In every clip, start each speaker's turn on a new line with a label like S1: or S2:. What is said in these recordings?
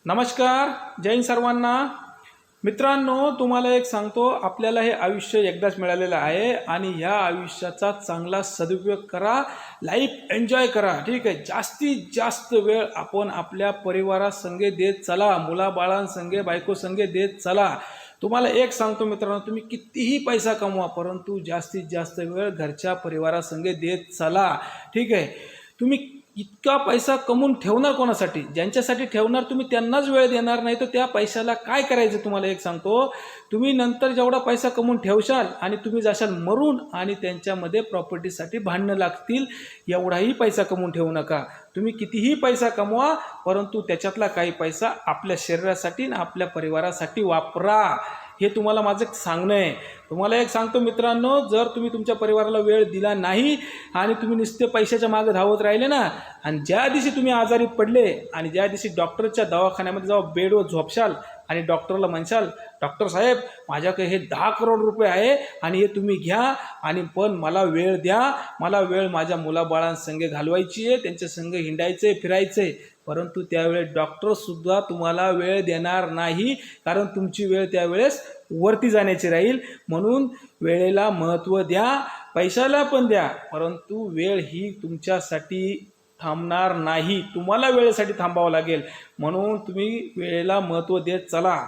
S1: नमस्कार, जय हिंद सर्वांना. मित्रांनो, तुम्हाला एक सांगतो, आपल्याला हे आयुष्य एकदाच मिळालेलं आहे आणि ह्या आयुष्याचा चांगला सदुपयोग करा, लाईफ एन्जॉय करा. ठीक आहे. जास्तीत जास्त वेळ आपण आपल्या परिवारासंगे देत चला, मुलाबाळांसंगे बायकोसंगे देत चला. तुम्हाला एक सांगतो मित्रांनो, तुम्ही कितीही पैसा कमवा, परंतु जास्तीत जास्त वेळ घरच्या परिवारासंगे देत चला. ठीक आहे. तुम्ही इतका पैसा कमवून ठेवणार कोणासाठी? ज्यांच्यासाठी ठेवणार तुम्ही त्यांनाच वेळ देणार नाही, तर त्या पैशाला काय करायचं? तुम्हाला एक सांगतो, तुम्ही नंतर जेवढा पैसा कमवून ठेवशाल आणि तुम्ही जाशाल मरून आणि त्यांच्यामध्ये प्रॉपर्टीसाठी भांडणं लागतील, एवढाही पैसा कमवून ठेवू नका. तुम्ही कितीही पैसा कमवा, परंतु त्याच्यातला काही पैसा आपल्या शरीरासाठी आणि आपल्या परिवारासाठी वापरा. हे तुम्हाला माझं सांगणं आहे. तुम्हाला एक सांगतो मित्रांनो, जर तुम्ही तुमच्या परिवाराला वेळ दिला नाही आणि तुम्ही नुसते पैशाच्या मागे धावत राहिले ना, आणि ज्या दिवशी तुम्ही आजारी पडले आणि ज्या दिवशी डॉक्टरच्या दवाखान्यामध्ये जेव्हा बेडवर झोपशाल आणि डॉक्टरला म्हणशाल, डॉक्टर साहेब माझ्याकडे हे 10 करोड रुपये आहे आणि हे तुम्ही घ्या आणि पण मला वेळ द्या, मला वेळ माझ्या मुलाबाळांसंगे घालवायची आहे, त्यांच्या संग हिंडायचं आहे, फिरायचं आहे, परंतु त्यावेळेस डॉक्टरसुद्धा तुम्हाला वेळ देणार नाही, कारण तुमची वेळ त्यावेळेस वरती जाण्याची राहील. म्हणून वेळेला महत्त्व द्या, पैशाला पण द्या, परंतु वेळ ही तुमच्यासाठी थांबणार नाही. तुम्हाला वेळेसाठी थांबावं लागेल. म्हणून तुम्ही वेळेला महत्त्व देत चला.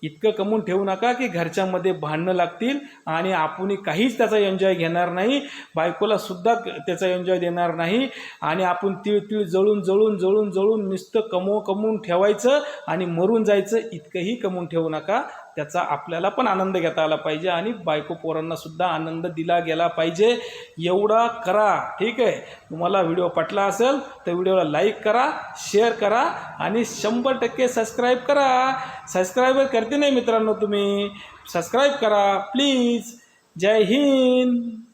S1: इतकं कमवून ठेवू नका की घरच्यामध्ये भांडणं लागतील आणि आपण काहीच त्याचा एन्जॉय घेणार नाही, बायकोला सुद्धा त्याचा एन्जॉय देणार नाही आणि आपण तिळ जळून जळून जळून जळून नुसतं कमवून ठेवायचं आणि मरून जायचं. इतकंही कमवून ठेवू नका. त्याचा आपल्याला पण आनंद घेता आला पाहिजे आणि बायको पोरांना सुद्धा आनंद दिला गेला पाहिजे. एवढा करा. ठीक आहे. तुम्हाला व्हिडिओ पटला असेल तर व्हिडिओला लाईक करा, शेअर करा आणि 100% सबस्क्राईब करा. सबस्क्राईबर करते नाही मित्रांनो, तुम्ही सबस्क्राईब करा प्लीज. जय हिंद.